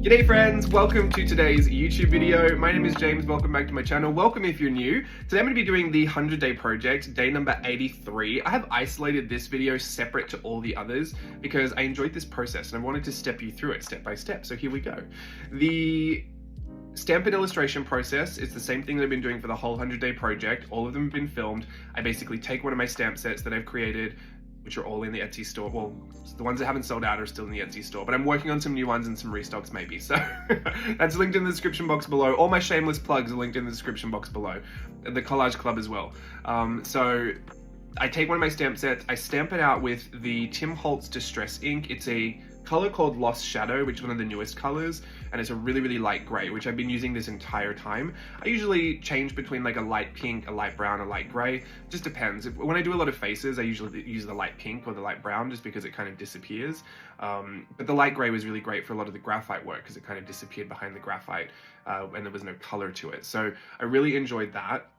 G'day friends, welcome to today's YouTube video. My name is James, welcome back to my channel. Welcome if you're new. Today I'm going to be doing the 100-day project, day number 83. I have isolated this video separate to all the others because I enjoyed this process and I wanted to step you through it step by step. So here we go. The stamp and illustration process is the same thing that I've been doing for the whole 100-day project. All of them have been filmed. I basically take one of my stamp sets that I've created, which are all in the Etsy store. Well, the ones that haven't sold out are still in the Etsy store, but I'm working on some new ones and some restocks maybe. So that's linked in the description box below. All my shameless plugs are linked in the description box below. The Collage Club as well. So I take one of my stamp sets, I stamp it out with the Tim Holtz Distress ink. It's a color called Lost Shadow, which is one of the newest colors, and it's a really, really light gray, which I've been using this entire time. I usually change between like a light pink, a light brown, a light gray. Just depends. When I do a lot of faces, I usually use the light pink or the light brown just because it kind of disappears. But the light gray was really great for a lot of the graphite work because it kind of disappeared behind the graphite and there was no color to it. So I really enjoyed that.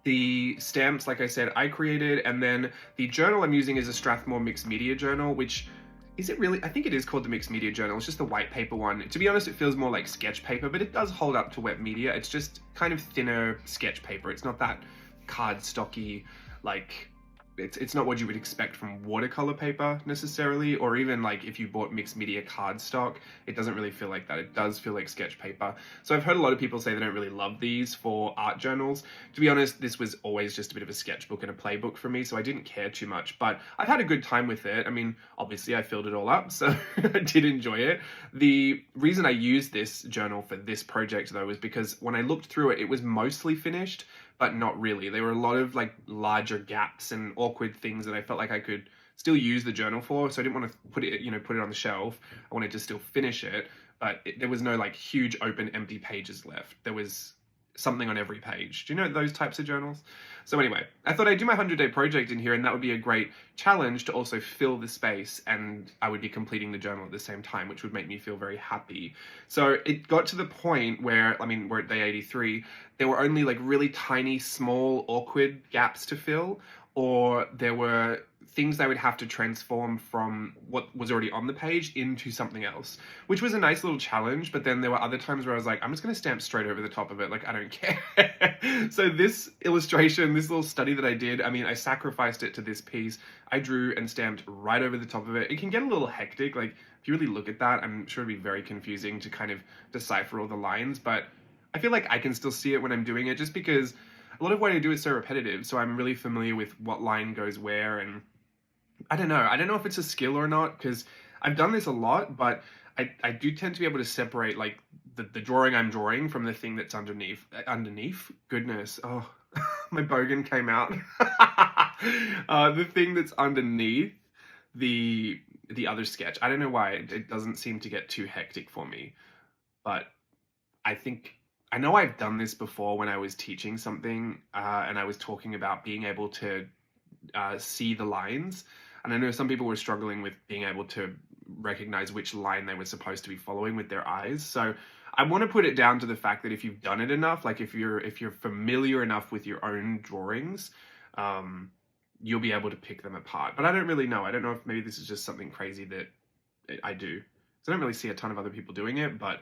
The stamps, like I said, I created, and then the journal I'm using is a Strathmore Mixed Media Journal, which is it really? I think it is called the Mixed Media Journal. It's just the white paper one. To be honest, it feels more like sketch paper, but it does hold up to wet media. It's just kind of thinner sketch paper. It's not that cardstocky, like, it's not what you would expect from watercolor paper necessarily, or even like if you bought mixed media cardstock, it doesn't really feel like that. It does feel like sketch paper. So I've heard a lot of people say they don't really love these for art journals. To be honest, this was always just a bit of a sketchbook and a playbook for me, so I didn't care too much, but I've had a good time with it. I mean, obviously I filled it all up, so I did enjoy it. The reason I used this journal for this project though was because when I looked through it, it was mostly finished, but not really. There were a lot of like larger gaps and awkward things that I felt like I could still use the journal for. So I didn't want to put it on the shelf. I wanted to still finish it, but there was no like huge open empty pages left. There was something on every page. Do you know those types of journals? So anyway, I thought I'd do my 100-day project in here, and that would be a great challenge to also fill the space, and I would be completing the journal at the same time, which would make me feel very happy. So it got to the point where, I mean, we're at day 83, there were only like really tiny, small, awkward gaps to fill, or there were things I would have to transform from what was already on the page into something else, which was a nice little challenge. But then there were other times where I was like, I'm just going to stamp straight over the top of it. Like, I don't care. So this illustration, this little study that I did, I mean, I sacrificed it to this piece. I drew and stamped right over the top of it. It can get a little hectic. Like, if you really look at that, I'm sure it'd be very confusing to kind of decipher all the lines, but I feel like I can still see it when I'm doing it just because a lot of what I do is so repetitive. So I'm really familiar with what line goes where, and I don't know if it's a skill or not, because I've done this a lot, but I do tend to be able to separate like the drawing I'm drawing from the thing that's underneath. Goodness, oh, my bogan came out. The thing that's underneath the other sketch. I don't know why it doesn't seem to get too hectic for me, but I know I've done this before when I was teaching something and I was talking about being able to see the lines. And I know some people were struggling with being able to recognize which line they were supposed to be following with their eyes. So I want to put it down to the fact that if you've done it enough, like if you're familiar enough with your own drawings, you'll be able to pick them apart. But I don't really know. I don't know if maybe this is just something crazy that I do. So I don't really see a ton of other people doing it, but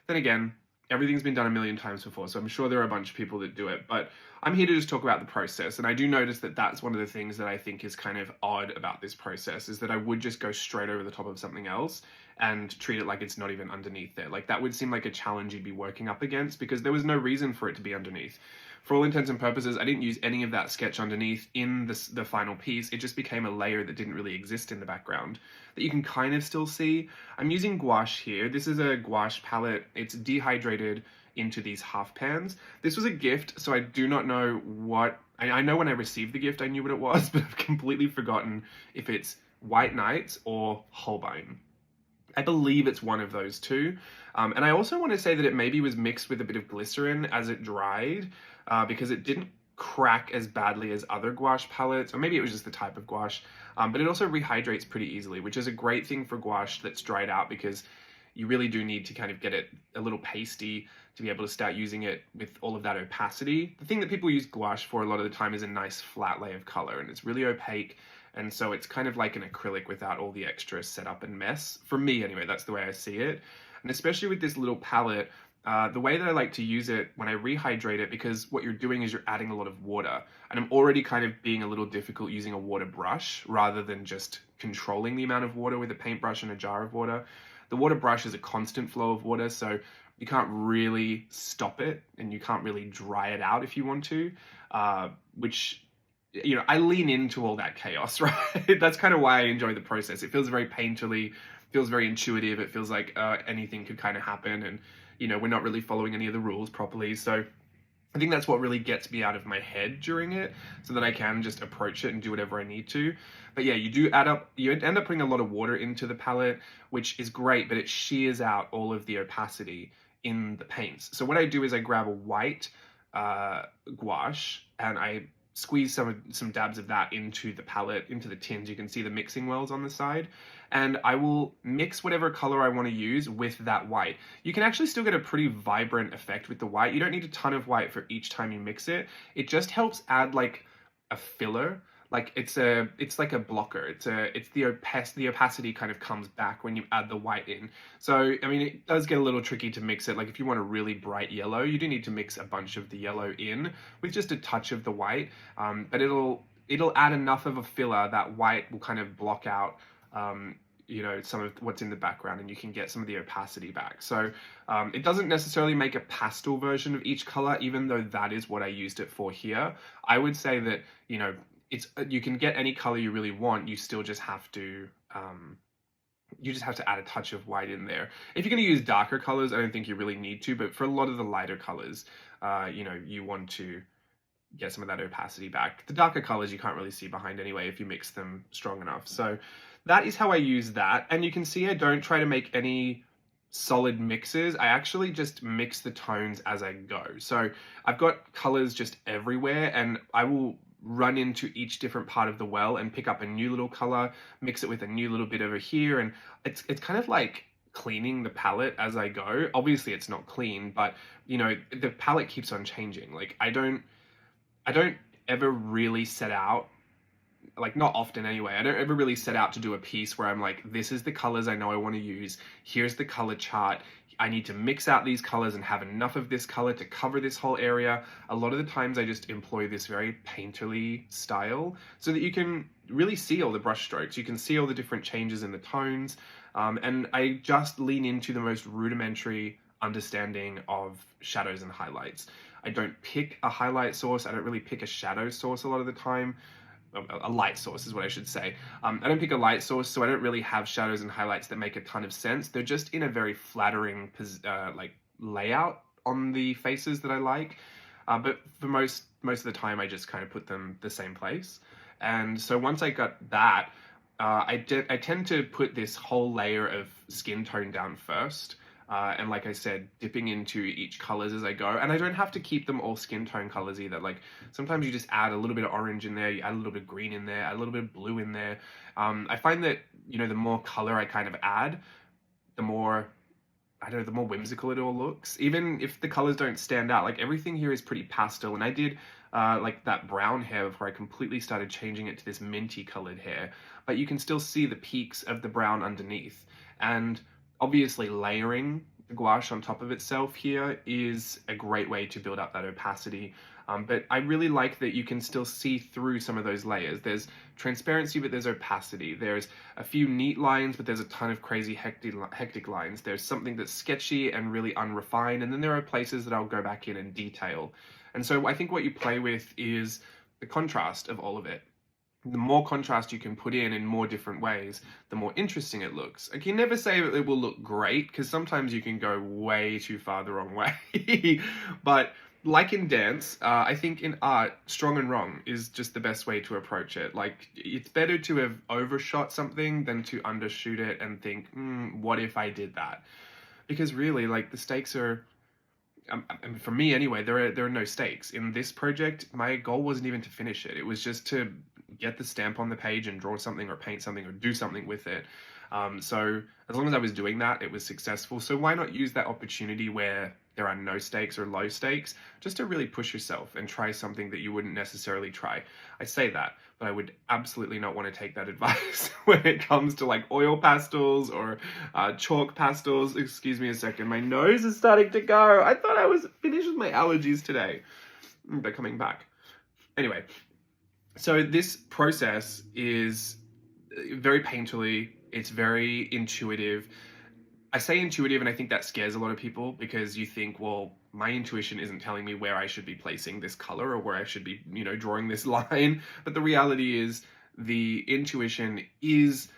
then again, everything's been done a million times before, so I'm sure there are a bunch of people that do it, but I'm here to just talk about the process, and I do notice that that's one of the things that I think is kind of odd about this process, is that I would just go straight over the top of something else and treat it like it's not even underneath there. Like, that would seem like a challenge you'd be working up against because there was no reason for it to be underneath. For all intents and purposes, I didn't use any of that sketch underneath in the final piece. It just became a layer that didn't really exist in the background that you can kind of still see. I'm using gouache here. This is a gouache palette. It's dehydrated into these half pans. This was a gift, so I do not know what... I know when I received the gift I knew what it was, but I've completely forgotten if it's White Nights or Holbein. I believe it's one of those two. And I also want to say that it maybe was mixed with a bit of glycerin as it dried, because it didn't crack as badly as other gouache palettes, or maybe it was just the type of gouache, but it also rehydrates pretty easily, which is a great thing for gouache that's dried out because you really do need to kind of get it a little pasty to be able to start using it with all of that opacity. The thing that people use gouache for a lot of the time is a nice flat lay of color, and it's really opaque, and so it's kind of like an acrylic without all the extra setup and mess. For me anyway, that's the way I see it. And especially with this little palette, the way that I like to use it when I rehydrate it, because what you're doing is you're adding a lot of water. And I'm already kind of being a little difficult using a water brush rather than just controlling the amount of water with a paintbrush and a jar of water. The water brush is a constant flow of water, so you can't really stop it and you can't really dry it out if you want to, which, you know, I lean into all that chaos, right? That's kind of why I enjoy the process. It feels very painterly, feels very intuitive. It feels like anything could kind of happen, and, you know, we're not really following any of the rules properly. So I think that's what really gets me out of my head during it, so that I can just approach it and do whatever I need to. But yeah, you end up putting a lot of water into the palette, which is great, but it shears out all of the opacity in the paints. So what I do is I grab a white gouache and I squeeze some dabs of that into the palette, into the tins. You can see the mixing wells on the side, and I will mix whatever color I want to use with that white. You can actually still get a pretty vibrant effect with the white. You don't need a ton of white for each time you mix it. It just helps add like a filler. Like it's like a blocker. It's the opacity kind of comes back when you add the white in. So I mean, it does get a little tricky to mix it. Like if you want a really bright yellow, you do need to mix a bunch of the yellow in with just a touch of the white. But it'll add enough of a filler that white will kind of block out you know, some of what's in the background, and you can get some of the opacity back. So it doesn't necessarily make a pastel version of each color, even though that is what I used it for here. I would say that, you know, you can get any color you really want. You still just have to add a touch of white in there. If you're going to use darker colors, I don't think you really need to, but for a lot of the lighter colors, you know, you want to get some of that opacity back. The darker colors you can't really see behind anyway if you mix them strong enough. So that is how I use that. And you can see I don't try to make any solid mixes. I actually just mix the tones as I go. So I've got colors just everywhere, and I will run into each different part of the well and pick up a new little color, mix it with a new little bit over here, and it's kind of like cleaning the palette as I go. Obviously it's not clean, but you know, the palette keeps on changing. Like I don't ever really set out, like not often anyway, I don't ever really set out to do a piece where I'm like, this is the colors I know I want to use, here's the color chart, I need to mix out these colors and have enough of this color to cover this whole area. A lot of the times I just employ this very painterly style so that you can really see all the brush strokes, you can see all the different changes in the tones, and I just lean into the most rudimentary understanding of shadows and highlights. I don't pick a highlight source, I don't really pick a shadow source a lot of the time. A light source is what I should say. I don't pick a light source, so I don't really have shadows and highlights that make a ton of sense. They're just in a very flattering like layout on the faces that I like. But for most of the time, I just kind of put them the same place. And so once I got that, I tend to put this whole layer of skin tone down first. And like I said, dipping into each colors as I go. And I don't have to keep them all skin tone colors either. Like sometimes you just add a little bit of orange in there, you add a little bit of green in there, add a little bit of blue in there. I find that, you know, the more color I kind of add, the more, I don't know, the more whimsical it all looks. Even if the colors don't stand out, like everything here is pretty pastel. And I did like that brown hair before I completely started changing it to this minty colored hair. But you can still see the peaks of the brown underneath. And obviously layering the gouache on top of itself here is a great way to build up that opacity. But I really like that you can still see through some of those layers. There's transparency, but there's opacity. There's a few neat lines, but there's a ton of crazy hectic lines. There's something that's sketchy and really unrefined, and then there are places that I'll go back in and detail. And so I think what you play with is the contrast of all of it. The more contrast you can put in more different ways, the more interesting it looks. I can never say that it will look great, because sometimes you can go way too far the wrong way. But like in dance, I think in art, strong and wrong is just the best way to approach it. Like, it's better to have overshot something than to undershoot it and think, what if I did that? Because really, like, the stakes are, for me anyway, there are no stakes. In this project, my goal wasn't even to finish it. It was just to get the stamp on the page and draw something or paint something or do something with it. So as long as I was doing that, it was successful. So why not use that opportunity where there are no stakes or low stakes just to really push yourself and try something that you wouldn't necessarily try. I say that, but I would absolutely not want to take that advice when it comes to like oil pastels or chalk pastels. Excuse me a second, my nose is starting to go. I thought I was finished with my allergies today. They're coming back. Anyway, so this process is very painterly. It's very intuitive. I say intuitive, and I think that scares a lot of people because you think, well, my intuition isn't telling me where I should be placing this color or where I should be, drawing this line. But the reality is the intuition is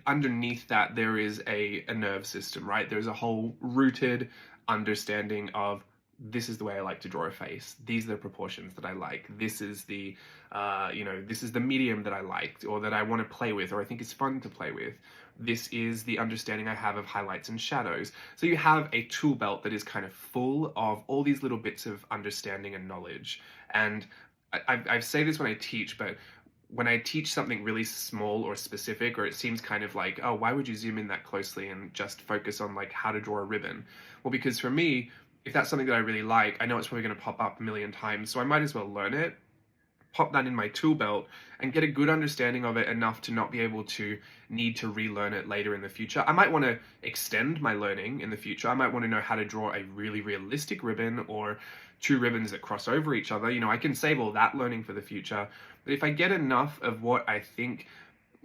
underneath that there is a nerve system, right? There's a whole rooted understanding of this is the way I like to draw a face. These are the proportions that I like. This is the, this is the medium that I liked or that I want to play with or I think it's fun to play with. This is the understanding I have of highlights and shadows. So you have a tool belt that is kind of full of all these little bits of understanding and knowledge. And I say this when I teach, but when I teach something really small or specific, or it seems kind of like, oh, why would you zoom in that closely and just focus on like how to draw a ribbon? Well, because for me, if that's something that I really like, I know it's probably going to pop up a million times, so I might as well learn it, pop that in my tool belt, and get a good understanding of it enough to not be able to need to relearn it later in the future. I might want to extend my learning in the future. I might want to know how to draw a really realistic ribbon or two ribbons that cross over each other. I can save all that learning for the future. But if I get enough of what I think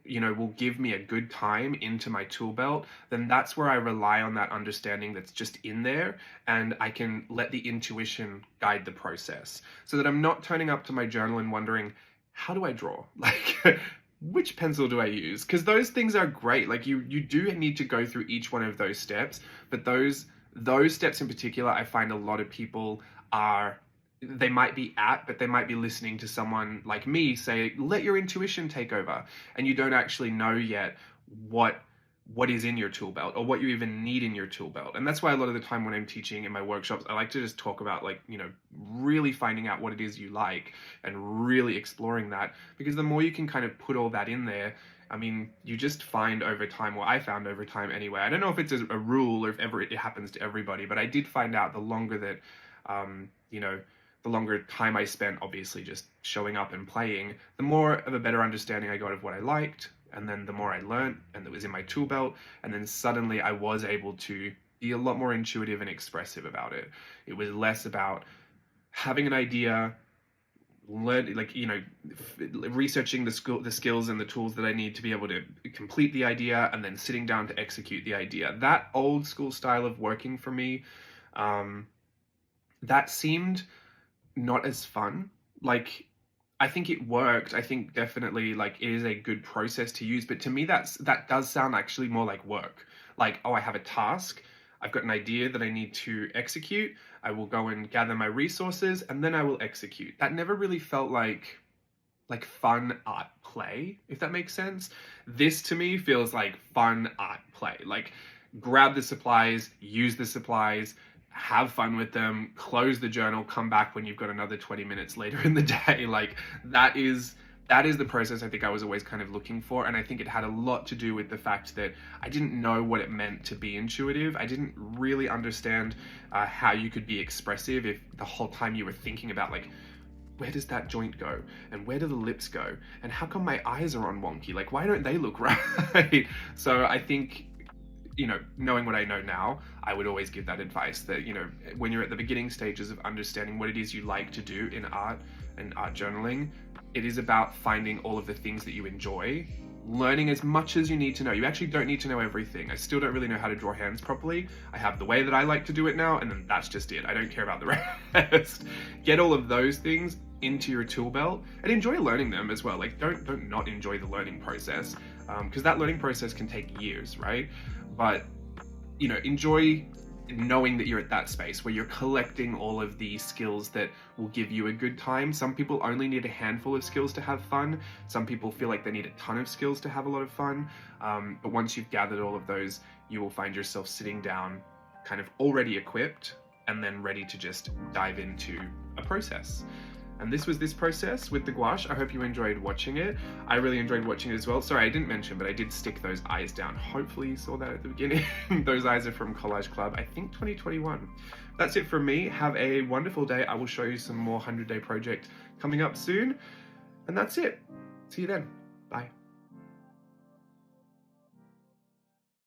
will give me a good time into my tool belt, then that's where I rely on that understanding that's just in there, and I can let the intuition guide the process so that I'm not turning up to my journal and wondering, how do I draw? Like, which pencil do I use? Because those things are great. Like you do need to go through each one of those steps, but those steps in particular, I find a lot of people they might be but they might be listening to someone like me say, let your intuition take over. And you don't actually know yet what is in your tool belt or what you even need in your tool belt. And that's why a lot of the time when I'm teaching in my workshops, I like to just talk about really finding out what it is you like and really exploring that, because the more you can kind of put all that in there, you just find over time, I found over time anyway, I don't know if it's a rule or if ever it happens to everybody, but I did find out the longer that, the longer time I spent obviously just showing up and playing, the more of a better understanding I got of what I liked, and then the more I learned and that was in my tool belt, and then suddenly I was able to be a lot more intuitive and expressive about it. It was less about having an idea, researching the skills and the tools that I need to be able to complete the idea, and then sitting down to execute the idea. That old school style of working for me, that seemed not as fun. Like, I think it worked. I think definitely it is a good process to use, but to me that does sound actually more like work. Like, oh, I have a task, I've got an idea that I need to execute, I will go and gather my resources, and then I will execute. That never really felt like fun art play, if that makes sense. This to me feels like fun art play. Like, grab the supplies, use the supplies, have fun with them, close the journal, come back when you've got another 20 minutes later in the day. Like, that is the process I think I was always kind of looking for. And I think it had a lot to do with the fact that I didn't know what it meant to be intuitive. I didn't really understand how you could be expressive if the whole time you were thinking about where does that joint go? And where do the lips go? And how come my eyes are on wonky? Like, why don't they look right? So I think, knowing what I know now, I would always give that advice that, when you're at the beginning stages of understanding what it is you like to do in art and art journaling, it is about finding all of the things that you enjoy, learning as much as you need to know. You actually don't need to know everything. I still don't really know how to draw hands properly. I have the way that I like to do it now, and then that's just it. I don't care about the rest. Get all of those things into your tool belt and enjoy learning them as well. Like, don't not enjoy the learning process, because that learning process can take years, right? But, enjoy knowing that you're at that space where you're collecting all of the skills that will give you a good time. Some people only need a handful of skills to have fun. Some people feel like they need a ton of skills to have a lot of fun. But once you've gathered all of those, you will find yourself sitting down kind of already equipped and then ready to just dive into a process. And this was this process with the gouache. I hope you enjoyed watching it. I really enjoyed watching it as well. Sorry, I didn't mention, but I did stick those eyes down. Hopefully you saw that at the beginning. Those eyes are from Collage Club, I think 2021. That's it from me. Have a wonderful day. I will show you some more 100 Day Project coming up soon. And that's it. See you then.